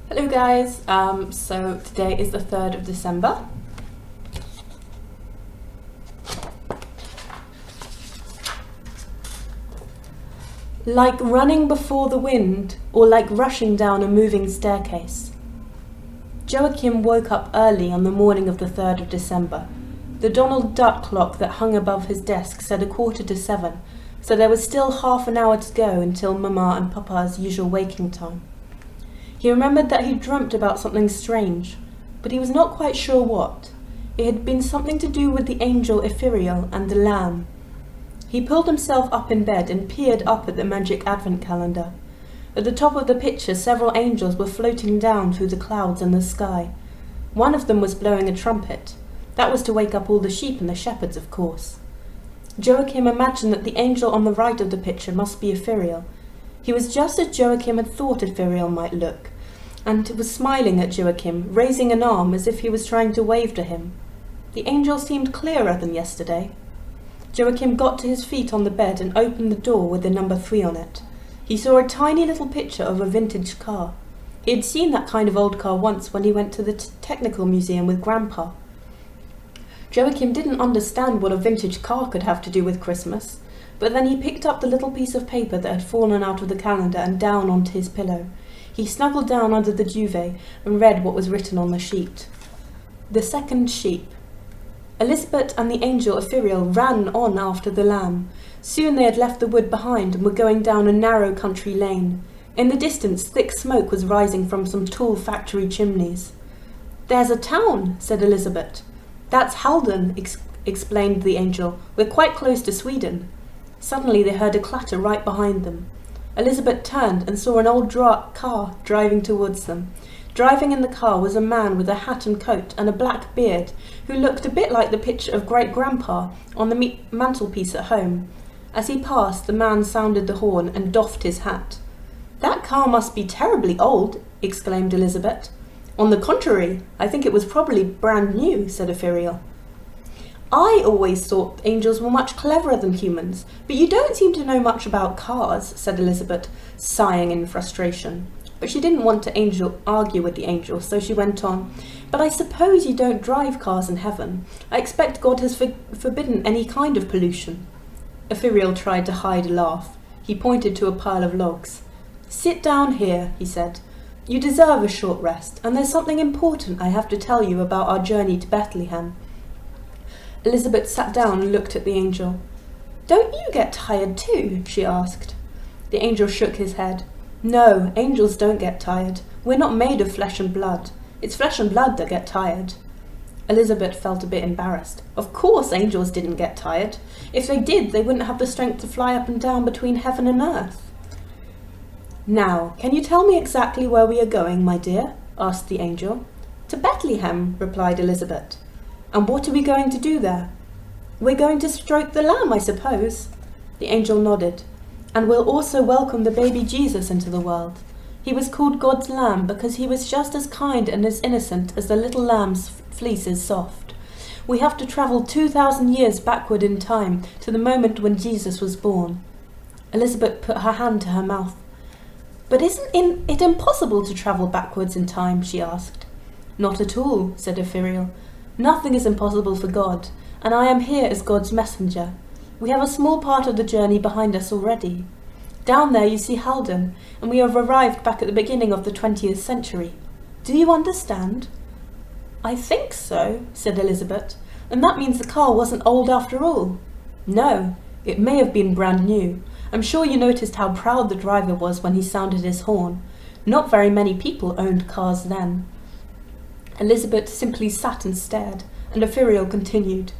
Hello guys, so today is the 3rd of December. Like running before the wind, or like rushing down a moving staircase. Joachim woke up early on the morning of the 3rd of December. The Donald Duck clock that hung above his desk said 7:15, so there was still half an hour to go until Mama and Papa's usual waking time. He remembered that he dreamt about something strange, but he was not quite sure what. It had been something to do with the angel Ethereal and the lamb. He pulled himself up in bed and peered up at the magic advent calendar. At the top of the picture, several angels were floating down through the clouds and the sky. One of them was blowing a trumpet. That was to wake up all the sheep and the shepherds, of course. Joachim imagined that the angel on the right of the picture must be Ethereal. He was just as Joachim had thought Ethereal might look, and was smiling at Joachim, raising an arm as if he was trying to wave to him. The angel seemed clearer than yesterday. Joachim got to his feet on the bed and opened the door with the number 3 on it. He saw a tiny little picture of a vintage car. He had seen that kind of old car once when he went to the Technical Museum with Grandpa. Joachim didn't understand what a vintage car could have to do with Christmas, but then he picked up the little piece of paper that had fallen out of the calendar and down onto his pillow. He snuggled down under the duvet and read what was written on the sheet. The second sheep. Elizabeth and the angel Ethereal ran on after the lamb. Soon they had left the wood behind and were going down a narrow country lane. In the distance, thick smoke was rising from some tall factory chimneys. "There's a town," said Elizabeth. "That's Halden," explained the angel. "We're quite close to Sweden." Suddenly they heard a clatter right behind them. Elizabeth turned and saw an old car driving towards them. Driving in the car was a man with a hat and coat and a black beard, who looked a bit like the picture of great-grandpa on the mantelpiece at home. As he passed, the man sounded the horn and doffed his hat. "That car must be terribly old," exclaimed Elizabeth. "On the contrary, I think it was probably brand new," said Ethereal. "I always thought angels were much cleverer than humans, but you don't seem to know much about cars," said Elizabeth, sighing in frustration. But she didn't want to argue with the angel, so she went on, "But I suppose you don't drive cars in heaven. I expect God has forbidden any kind of pollution." Ethereal tried to hide a laugh. He pointed to a pile of logs. "Sit down here," he said. "You deserve a short rest, and there's something important I have to tell you about our journey to Bethlehem." Elizabeth sat down and looked at the angel. "Don't you get tired too?" she asked. The angel shook his head. "No, angels don't get tired. We're not made of flesh and blood. It's flesh and blood that get tired." Elizabeth felt a bit embarrassed. Of course angels didn't get tired. If they did, they wouldn't have the strength to fly up and down between heaven and earth. "Now, can you tell me exactly where we are going, my dear?" asked the angel. "To Bethlehem," replied Elizabeth. "And what are we going to do there?" "We're going to stroke the lamb, I suppose." The angel nodded. "And we'll also welcome the baby Jesus into the world. He was called God's lamb because he was just as kind and as innocent as the little lamb's fleece is soft. We have to travel 2,000 years backward in time to the moment when Jesus was born." Elizabeth put her hand to her mouth. "But isn't it impossible to travel backwards in time?" she asked. "Not at all," said Ethereal. "Nothing is impossible for God, and I am here as God's messenger. We have a small part of the journey behind us already. Down there you see Halden, and we have arrived back at the beginning of the 20th century. Do you understand?" "I think so," said Elizabeth. "And that means the car wasn't old after all." "No, it may have been brand new. I'm sure you noticed how proud the driver was when he sounded his horn. Not very many people owned cars then." Elizabeth simply sat and stared, and Ethereal continued.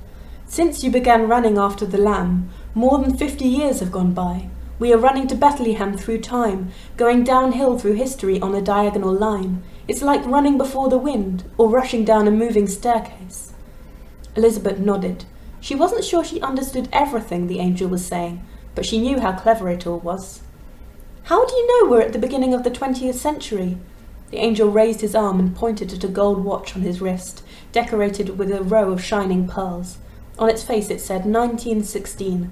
"Since you began running after the lamb, more than 50 years have gone by. We are running to Bethlehem through time, going downhill through history on a diagonal line. It's like running before the wind, or rushing down a moving staircase." Elizabeth nodded. She wasn't sure she understood everything the angel was saying, but she knew how clever it all was. "How do you know we're at the beginning of the 20th century? The angel raised his arm and pointed at a gold watch on his wrist, decorated with a row of shining pearls. On its face it said 1916.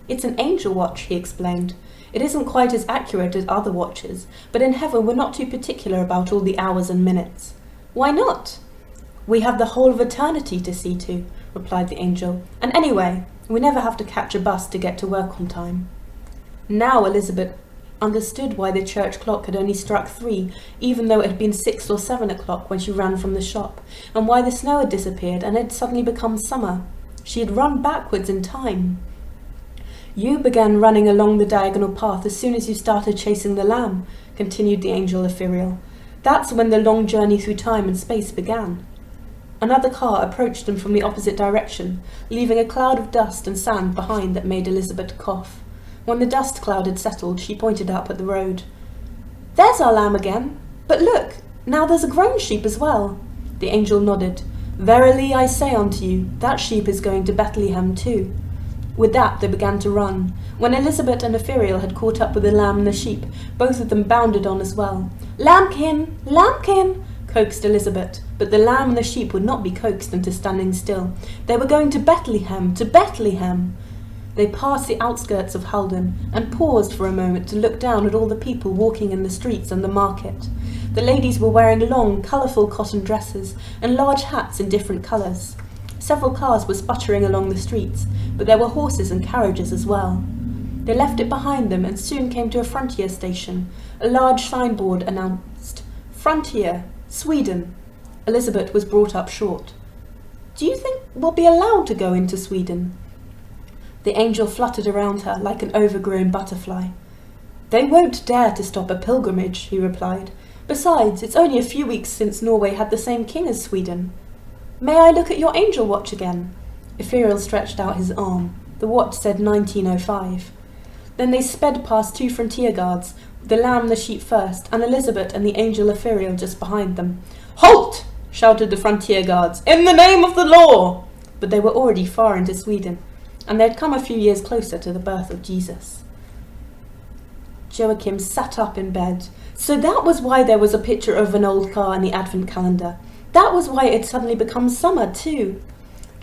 "It's an angel watch," he explained. It isn't quite as accurate as other watches, but in heaven we're not too particular about all the hours and minutes." "Why not?" "We have the whole of eternity to see to," replied the angel. "And anyway, we never have to catch a bus to get to work on time." Now Elizabeth understood why the church clock had only struck 3, even though it had been 6 or 7 o'clock when she ran from the shop, and why the snow had disappeared and had suddenly become summer. She had run backwards in time. "You began running along the diagonal path as soon as you started chasing the lamb," continued the angel ethereal. "That's when the long journey through time and space began." Another car approached them from the opposite direction, leaving a cloud of dust and sand behind that made Elizabeth cough. When the dust cloud had settled, she pointed up at the road. "There's our lamb again. But look, now there's a grown sheep as well." The angel nodded. "Verily I say unto you, that sheep is going to Bethlehem too." With that they began to run. When Elizabeth and Ethereal had caught up with the lamb and the sheep, both of them bounded on as well. "Lambkin! Lambkin!" coaxed Elizabeth, but the lamb and the sheep would not be coaxed into standing still. They were going to Bethlehem, to Bethlehem! They passed the outskirts of Halden and paused for a moment to look down at all the people walking in the streets and the market. The ladies were wearing long, colourful cotton dresses and large hats in different colours. Several cars were sputtering along the streets, but there were horses and carriages as well. They left it behind them and soon came to a frontier station. A large signboard announced, "Frontier, Sweden." Elizabeth was brought up short. "Do you think we'll be allowed to go into Sweden?" The angel fluttered around her like an overgrown butterfly. "They won't dare to stop a pilgrimage," he replied. "Besides, it's only a few weeks since Norway had the same king as Sweden." "May I look at your angel watch again?" Ethereal stretched out his arm. The watch said 1905. Then they sped past 2 frontier guards, the lamb and the sheep first, and Elizabeth and the angel Ethereal just behind them. "Halt!" shouted the frontier guards. "In the name of the law!" But they were already far into Sweden, and they had come a few years closer to the birth of Jesus. Joachim sat up in bed. So that was why there was a picture of an old car in the advent calendar. That was why it had suddenly become summer too.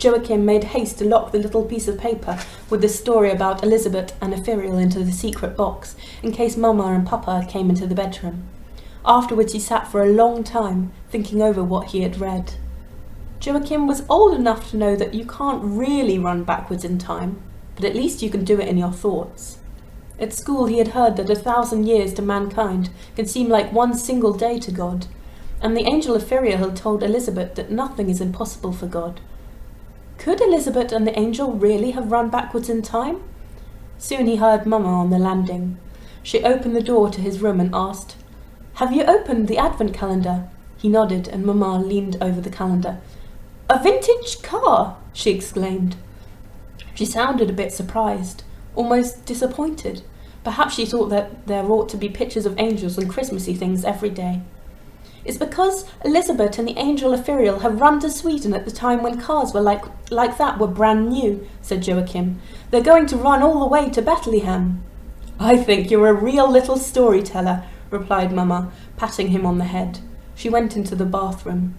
Joachim made haste to lock the little piece of paper with the story about Elizabeth and Ethereal into the secret box, in case Mama and Papa came into the bedroom. Afterwards he sat for a long time, thinking over what he had read. Joachim was old enough to know that you can't really run backwards in time, but at least you can do it in your thoughts. At school he had heard that 1,000 years to mankind can seem like one single day to God, and the angel Ethereal had told Elizabeth that nothing is impossible for God. Could Elizabeth and the angel really have run backwards in time? Soon he heard Mama on the landing. She opened the door to his room and asked, "Have you opened the advent calendar?" He nodded, and Mama leaned over the calendar. "A vintage car!" she exclaimed. She sounded a bit surprised, almost disappointed. Perhaps she thought that there ought to be pictures of angels and Christmassy things every day. "It's because Elizabeth and the angel Ethereal have run to Sweden at the time when cars were like that were brand new," said Joachim. "They're going to run all the way to Bethlehem." "I think you're a real little storyteller," replied Mama, patting him on the head. She went into the bathroom.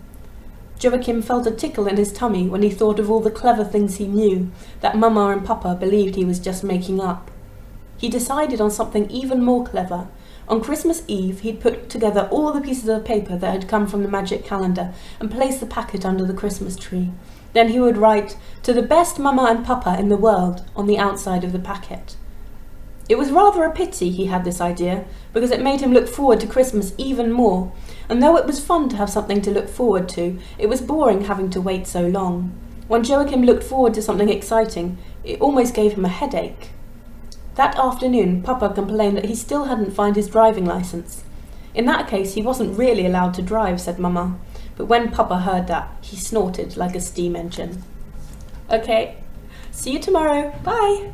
Joachim felt a tickle in his tummy when he thought of all the clever things he knew that Mama and Papa believed he was just making up. He decided on something even more clever. On Christmas Eve, he'd put together all the pieces of paper that had come from the magic calendar and place the packet under the Christmas tree. Then he would write, "To the best Mama and Papa in the world," on the outside of the packet. It was rather a pity he had this idea, because it made him look forward to Christmas even more, and though it was fun to have something to look forward to, it was boring having to wait so long. When Joachim looked forward to something exciting, it almost gave him a headache. That afternoon, Papa complained that he still hadn't found his driving licence. In that case, he wasn't really allowed to drive, said Mama. But when Papa heard that, he snorted like a steam engine. "Okay, see you tomorrow. Bye."